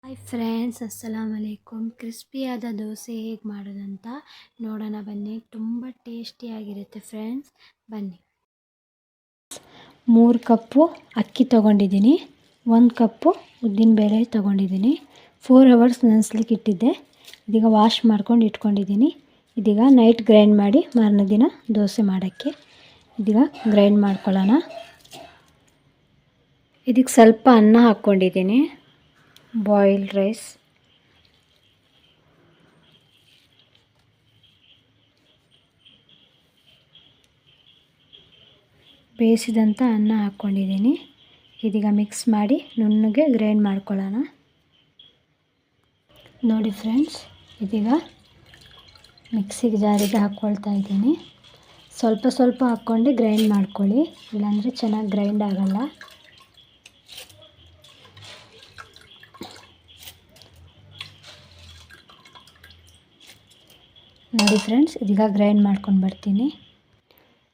Hi friends, ಅಸ್ಸಲಾಮ್ ಅಲೈಕುಮ್. ಕ್ರಿಸ್ಪಿಯಾದ ದೋಸೆ ಹೇಗೆ ಮಾಡೋದಂತ ನೋಡೋಣ ಬನ್ನಿ. ತುಂಬ ಟೇಸ್ಟಿಯಾಗಿರುತ್ತೆ ಫ್ರೆಂಡ್ಸ್, ಬನ್ನಿ. 3 ಕಪ್ಪು ಅಕ್ಕಿ ತೊಗೊಂಡಿದ್ದೀನಿ, 1 ಕಪ್ಪು ಉದ್ದಿನಬೇಳೆ ತೊಗೊಂಡಿದ್ದೀನಿ. 4 ಅವರ್ಸ್ ನೆನೆಸ್ಲಿಕ್ಕೆ ಇಟ್ಟಿದ್ದೆ. ಇದೀಗ ವಾಶ್ ಮಾಡ್ಕೊಂಡು ಇಟ್ಕೊಂಡಿದ್ದೀನಿ. ಇದೀಗ ನೈಟ್ ಗ್ರೈಂಡ್ ಮಾಡಿ ಮಾರನೇ ದಿನ ದೋಸೆ ಮಾಡೋಕ್ಕೆ ಇದೀಗ ಗ್ರೈಂಡ್ ಮಾಡ್ಕೊಳ್ಳೋಣ. ಇದಕ್ಕೆ ಸ್ವಲ್ಪ ಅನ್ನ ಹಾಕ್ಕೊಂಡಿದ್ದೀನಿ, ಬಾಯ್ಲ್ಡ್ ರೈಸ್. ಬೇಯಿಸಿದಂಥ ಅನ್ನ ಹಾಕ್ಕೊಂಡಿದ್ದೀನಿ. ಇದೀಗ ಮಿಕ್ಸ್ ಮಾಡಿ ನುಣ್ಣಗೆ ಗ್ರೈಂಡ್ ಮಾಡ್ಕೊಳ್ಳೋಣ. ನೋಡಿ ಫ್ರೆಂಡ್ಸ್, ಇದೀಗ ಮಿಕ್ಸಿಗೆ ಜಾರಿಗೆ ಹಾಕ್ಕೊಳ್ತಾ ಇದ್ದೀನಿ. ಸ್ವಲ್ಪ ಸ್ವಲ್ಪ ಹಾಕ್ಕೊಂಡು ಗ್ರೈಂಡ್ ಮಾಡ್ಕೊಳ್ಳಿ, ಇಲ್ಲಾಂದರೆ ಚೆನ್ನಾಗಿ ಗ್ರೈಂಡ್ ಆಗಲ್ಲ. ನೋಡಿ ಫ್ರೆಂಡ್ಸ್, ಇದೀಗ ಗ್ರೈಂಡ್ ಮಾಡ್ಕೊಂಡು ಬರ್ತೀನಿ.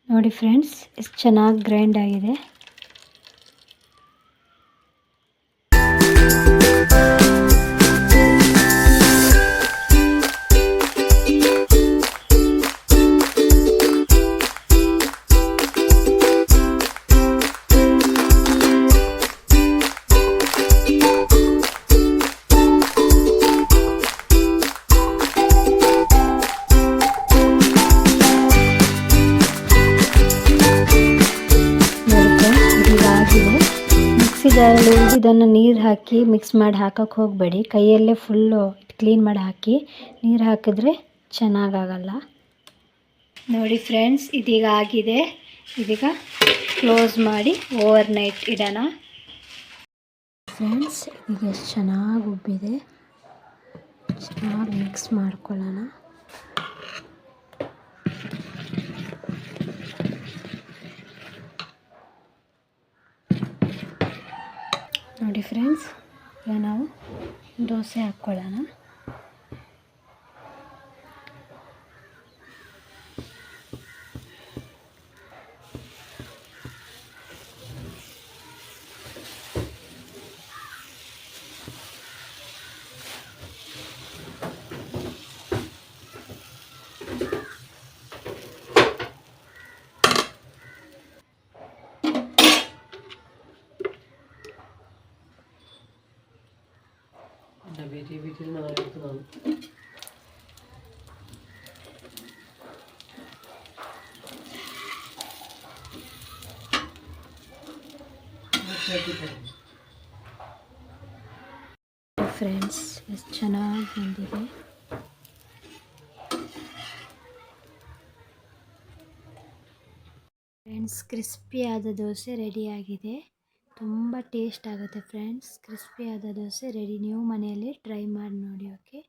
ನೋಡಿ ಫ್ರೆಂಡ್ಸ್, ಎಷ್ಟು ಚೆನ್ನಾಗಿ ಗ್ರೈಂಡ್ ಆಗಿದೆ. ಮಿಕ್ಸಿದಲ್ಲಿ ಇದನ್ನು ನೀರು ಹಾಕಿ ಮಿಕ್ಸ್ ಮಾಡಿ ಹಾಕೋಕ್ಕೆ ಹೋಗಬೇಡಿ. ಕೈಯಲ್ಲೇ ಫುಲ್ಲು ಕ್ಲೀನ್ ಮಾಡಿ ಹಾಕಿ. ನೀರು ಹಾಕಿದ್ರೆ ಚೆನ್ನಾಗಾಗಲ್ಲ. ನೋಡಿ ಫ್ರೆಂಡ್ಸ್, ಇದೀಗ ಆಗಿದೆ. ಇದೀಗ ಕ್ಲೋಸ್ ಮಾಡಿ ಓವರ್ ನೈಟ್ ಇಡೋಣ. ಫ್ರೆಂಡ್ಸ್, ಇದೀಗ ಎಷ್ಟು ಚೆನ್ನಾಗಿ ಉಬ್ಬಿದೆ. ಚೆನ್ನಾಗಿ ಮಿಕ್ಸ್ ಮಾಡ್ಕೊಳ್ಳೋಣ. ನೋಡಿ ಫ್ರೆಂಡ್ಸ್, ಈಗ ನಾವು ದೋಸೆ ಹಾಕ್ಕೊಳ್ಳೋಣ. ಫ್ರೆಂಡ್ಸ್, ಎಷ್ಟು ಚೆನ್ನಾಗಿ ಬಂದಿದೆ. ಫ್ರೆಂಡ್ಸ್, ಕ್ರಿಸ್ಪಿಯಾದ ದೋಸೆ ರೆಡಿಯಾಗಿದೆ. ತುಂಬ ಟೇಸ್ಟ್ ಆಗುತ್ತೆ ಫ್ರೆಂಡ್ಸ್. ಕ್ರಿಸ್ಪಿಯಾದ ದೋಸೆ ರೆಡಿ. ನೀವು ಮನೆಯಲ್ಲಿ ಟ್ರೈ ಮಾಡಿ ನೋಡಿ. ಓಕೆ.